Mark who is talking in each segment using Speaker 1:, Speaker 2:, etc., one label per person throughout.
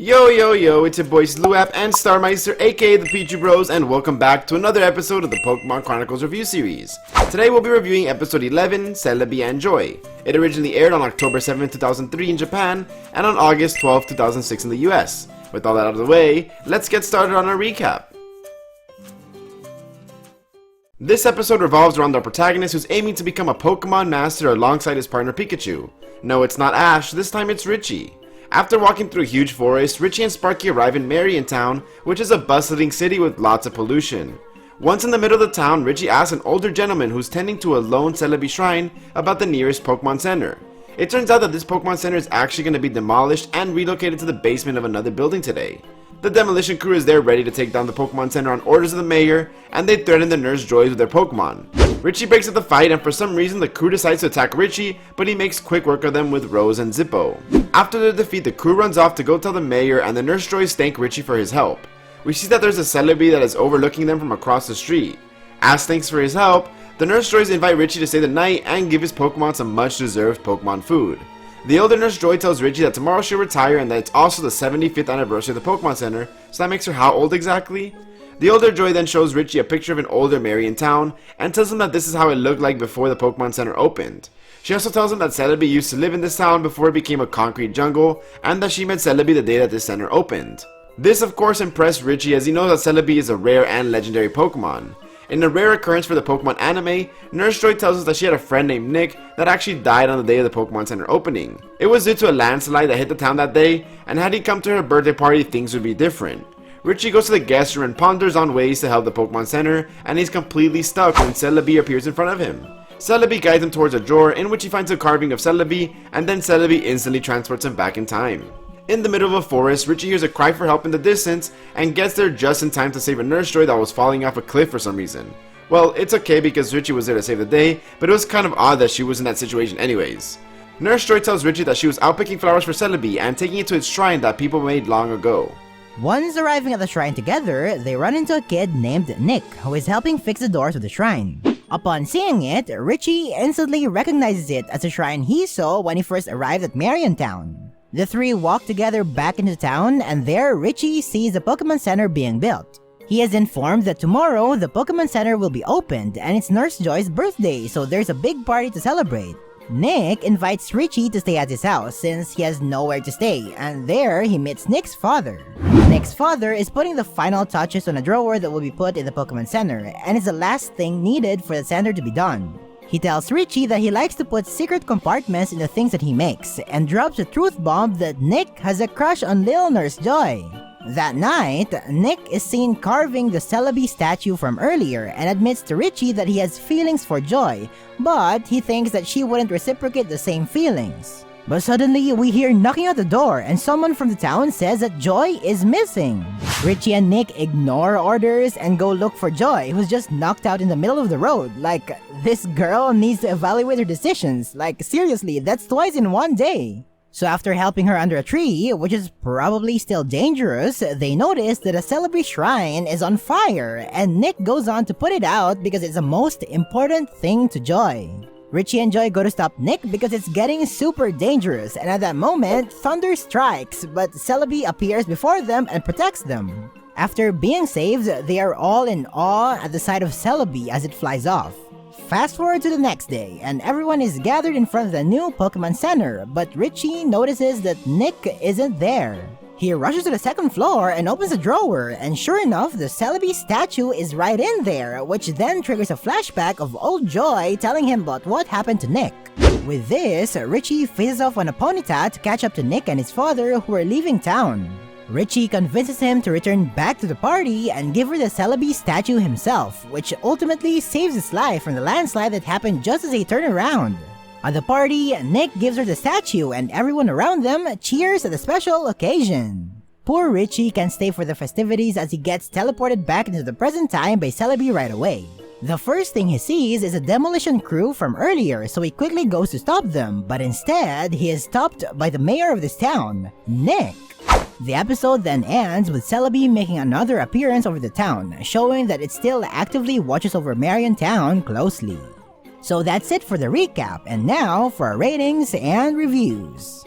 Speaker 1: Yo yo yo, it's your boys Luap and Starmeistr, aka the Pichu Bros, and welcome back to another episode of the Pokemon Chronicles review series. Today we'll be reviewing episode 11, Celebi and Joy. It originally aired on October 7, 2003 in Japan, and on August 12, 2006 in the US. With all that out of the way, let's get started on our recap. This episode revolves around our protagonist who's aiming to become a Pokemon Master alongside his partner Pikachu. No, it's not Ash, this time it's Richie. After walking through a huge forest, Richie and Sparky arrive in Marion Town, which is a bustling city with lots of pollution. Once in the middle of the town, Richie asks an older gentleman who's tending to a lone Celebi shrine about the nearest Pokemon Center. It turns out that this Pokemon Center is actually going to be demolished and relocated to the basement of another building today. The demolition crew is there ready to take down the Pokemon Center on orders of the mayor, and they threaten the Nurse Joy with their Pokemon. Richie breaks up the fight, and for some reason the crew decides to attack Richie, but he makes quick work of them with Rose and Zippo. After their defeat, the crew runs off to go tell the mayor, and the Nurse Joys thank Richie for his help. We see that there's a Celebi that is overlooking them from across the street. As thanks for his help, the Nurse Joys invite Richie to stay the night and give his Pokemon some much deserved Pokemon food. The older Nurse Joy tells Richie that tomorrow she'll retire and that it's also the 75th anniversary of the Pokemon Center, so that makes her how old exactly? The older Joy then shows Richie a picture of an older Marion Town and tells him that this is how it looked like before the Pokemon Center opened. She also tells him that Celebi used to live in this town before it became a concrete jungle, and that she met Celebi the day that this center opened. This of course impressed Richie, as he knows that Celebi is a rare and legendary Pokemon. In a rare occurrence for the Pokemon anime, Nurse Joy tells us that she had a friend named Nick that actually died on the day of the Pokemon Center opening. It was due to a landslide that hit the town that day, and had he come to her birthday party, things would be different. Richie goes to the guest room and ponders on ways to help the Pokemon Center, and he's completely stuck when Celebi appears in front of him. Celebi guides him towards a drawer in which he finds a carving of Celebi, and then Celebi instantly transports him back in time. In the middle of a forest, Richie hears a cry for help in the distance and gets there just in time to save a Nurse Joy that was falling off a cliff for some reason. Well, it's okay because Richie was there to save the day, but it was kind of odd that she was in that situation anyways. Nurse Joy tells Richie that she was out picking flowers for Celebi and taking it to its shrine that people made long ago.
Speaker 2: Once arriving at the shrine together, they run into a kid named Nick, who is helping fix the doors of the shrine. Upon seeing it, Richie instantly recognizes it as a shrine he saw when he first arrived at Marion Town. The three walk together back into town, and there Richie sees the Pokemon Center being built. He is informed that tomorrow the Pokemon Center will be opened and it's Nurse Joy's birthday, so there's a big party to celebrate. Nick invites Richie to stay at his house since he has nowhere to stay, and there he meets Nick's father. Nick's father is putting the final touches on a drawer that will be put in the Pokemon Center, and is the last thing needed for the center to be done. He tells Richie that he likes to put secret compartments in the things that he makes, and drops a truth bomb that Nick has a crush on Lil Nurse Joy. That night, Nick is seen carving the Celebi statue from earlier and admits to Richie that he has feelings for Joy, but he thinks that she wouldn't reciprocate the same feelings. But suddenly, we hear knocking at the door and someone from the town says that Joy is missing. Richie and Nick ignore orders and go look for Joy, who's just knocked out in the middle of the road. Like, this girl needs to evaluate her decisions. Like, seriously, that's twice in one day. So after helping her under a tree, which is probably still dangerous, they notice that a Celebi shrine is on fire, and Nick goes on to put it out because it's the most important thing to Joy. Richie and Joy go to stop Nick because it's getting super dangerous, and at that moment, thunder strikes, but Celebi appears before them and protects them. After being saved, they are all in awe at the sight of Celebi as it flies off. Fast forward to the next day, and everyone is gathered in front of the new Pokemon Center, but Richie notices that Nick isn't there. He rushes to the second floor and opens a drawer, and sure enough, the Celebi statue is right in there, which then triggers a flashback of old Joy telling him about what happened to Nick. With this, Richie faces off on a Ponyta to catch up to Nick and his father, who are leaving town. Richie convinces him to return back to the party and give her the Celebi statue himself, which ultimately saves his life from the landslide that happened just as they turn around. At the party, Nick gives her the statue and everyone around them cheers at the special occasion. Poor Richie can't stay for the festivities as he gets teleported back into the present time by Celebi right away. The first thing he sees is a demolition crew from earlier, so he quickly goes to stop them, but instead, he is stopped by the mayor of this town, Nick. The episode then ends with Celebi making another appearance over the town, showing that it still actively watches over Marion Town closely. So that's it for the recap, and now for our ratings and reviews.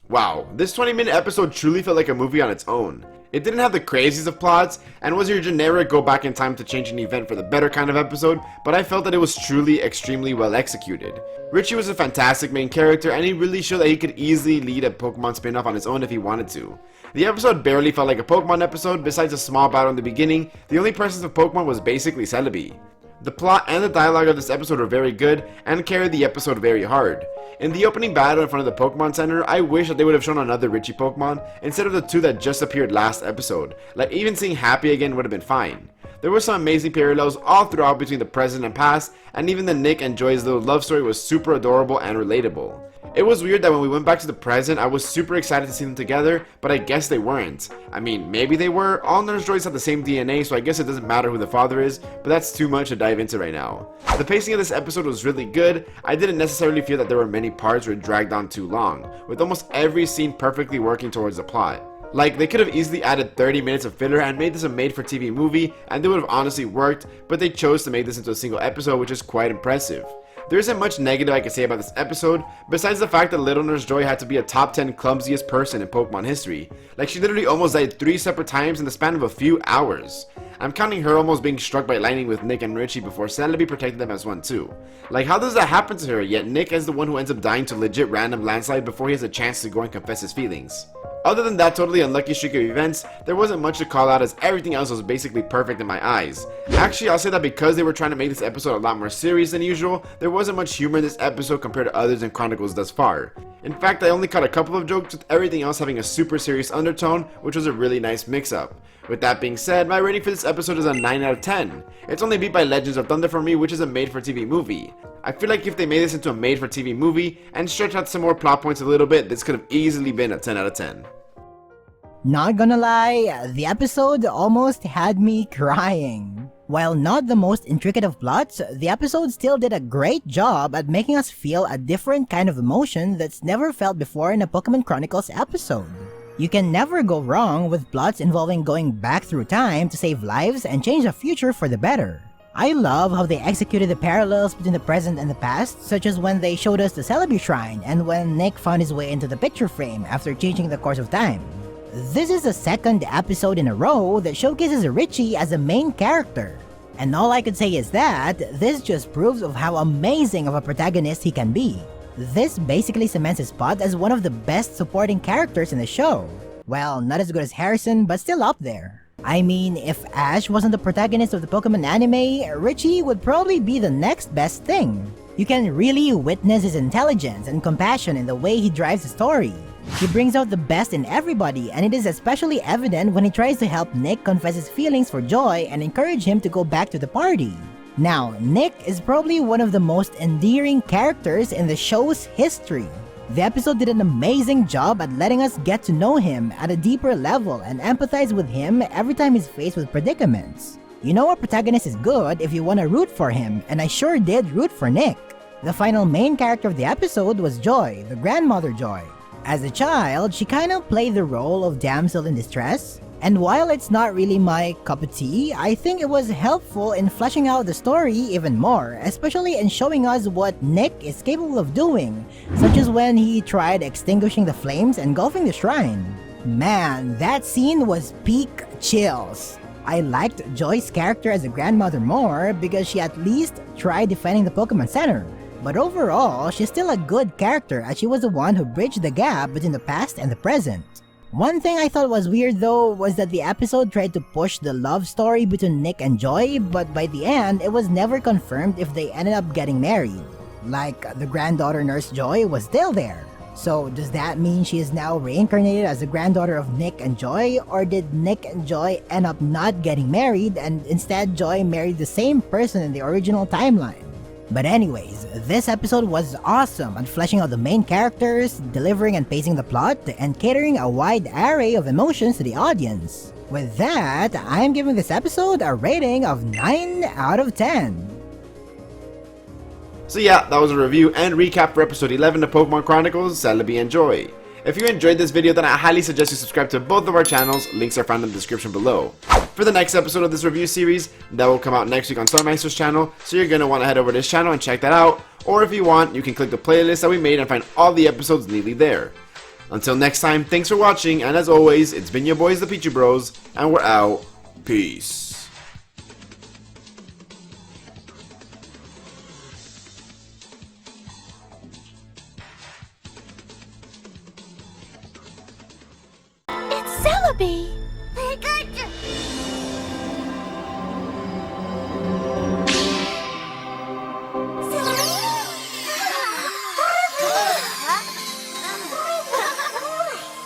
Speaker 1: Wow, this 20-minute episode truly felt like a movie on its own. It didn't have the craziest of plots, and was your generic go back in time to change an event for the better kind of episode, but I felt that it was truly extremely well executed. Richie was a fantastic main character, and he really showed that he could easily lead a Pokemon spin-off on his own if he wanted to. The episode barely felt like a Pokemon episode. Besides a small battle in the beginning, the only presence of Pokemon was basically Celebi. The plot and the dialogue of this episode were very good and carried the episode very hard. In the opening battle in front of the Pokemon Center, I wish that they would have shown another Richie Pokemon instead of the two that just appeared last episode. Like, even seeing Happy again would have been fine. There were some amazing parallels all throughout between the present and past, and even the Nick and Joy's little love story was super adorable and relatable. It was weird that when we went back to the present, I was super excited to see them together, but I guess they weren't. I mean, maybe they were. All Nurse Joys have the same DNA, so I guess it doesn't matter who the father is, but that's too much to dive into right now. The pacing of this episode was really good. I didn't necessarily feel that there were many parts where it dragged on too long, with almost every scene perfectly working towards the plot. Like, they could have easily added 30 minutes of filler and made this a made-for-TV movie, and it would have honestly worked, but they chose to make this into a single episode, which is quite impressive. There isn't much negative I can say about this episode, besides the fact that Little Nurse Joy had to be a top 10 clumsiest person in Pokemon history. Like, she literally almost died 3 separate times in the span of a few hours. I'm counting her almost being struck by lightning with Nick and Richie before Celebi protected them as one too. Like, how does that happen to her, yet Nick is the one who ends up dying to legit random landslide before he has a chance to go and confess his feelings? Other than that totally unlucky streak of events, there wasn't much to call out as everything else was basically perfect in my eyes. Actually, I'll say that because they were trying to make this episode a lot more serious than usual, there wasn't much humor in this episode compared to others in Chronicles thus far. In fact, I only caught a couple of jokes, with everything else having a super serious undertone, which was a really nice mix-up. With that being said, my rating for this episode is a 9 out of 10. It's only beat by Legends of Thunder for me, which is a made-for-TV movie. I feel like if they made this into a made-for-TV movie and stretched out some more plot points a little bit, this could have easily been a 10 out of 10.
Speaker 2: Not gonna lie, the episode almost had me crying. While not the most intricate of plots, the episode still did a great job at making us feel a different kind of emotion that's never felt before in a Pokémon Chronicles episode. You can never go wrong with plots involving going back through time to save lives and change the future for the better. I love how they executed the parallels between the present and the past, such as when they showed us the Celebi Shrine and when Nick found his way into the picture frame after changing the course of time. This is the second episode in a row that showcases Richie as a main character. And all I could say is that this just proves of how amazing of a protagonist he can be. This basically cements his spot as one of the best supporting characters in the show. Well, not as good as Harrison, but still up there. I mean, if Ash wasn't the protagonist of the Pokemon anime, Richie would probably be the next best thing. You can really witness his intelligence and compassion in the way he drives the story. He brings out the best in everybody, and it is especially evident when he tries to help Nick confess his feelings for Joy and encourage him to go back to the party. Now, Nick is probably one of the most endearing characters in the show's history. The episode did an amazing job at letting us get to know him at a deeper level and empathize with him every time he's faced with predicaments. You know a protagonist is good if you want to root for him, and I sure did root for Nick. The final main character of the episode was Joy, the grandmother Joy. As a child, she kind of played the role of damsel in distress, and while it's not really my cup of tea, I think it was helpful in fleshing out the story even more, especially in showing us what Nick is capable of doing, such as when he tried extinguishing the flames and engulfing the shrine. Man, that scene was peak chills. I liked Joy's character as a grandmother more because she at least tried defending the Pokemon Center. But overall, she's still a good character as she was the one who bridged the gap between the past and the present. One thing I thought was weird though was that the episode tried to push the love story between Nick and Joy, but by the end, it was never confirmed if they ended up getting married. Like, the granddaughter Nurse Joy was still there. So does that mean she is now reincarnated as the granddaughter of Nick and Joy, or did Nick and Joy end up not getting married and instead Joy married the same person in the original timeline? But anyways, this episode was awesome at fleshing out the main characters, delivering and pacing the plot, and catering a wide array of emotions to the audience. With that, I'm giving this episode a rating of 9 out of 10.
Speaker 1: So yeah, that was a review and recap for episode 11 of Pokemon Chronicles, Celebi and Joy. If you enjoyed this video, then I highly suggest you subscribe to both of our channels, links are found in the description below. For the next episode of this review series, that will come out next week on Starmeistr's channel, so you're going to want to head over to his channel and check that out, or if you want, you can click the playlist that we made and find all the episodes neatly there. Until next time, thanks for watching, and as always, it's been your boys the Pichu Bros, and we're out. Peace.
Speaker 3: It's Celebi!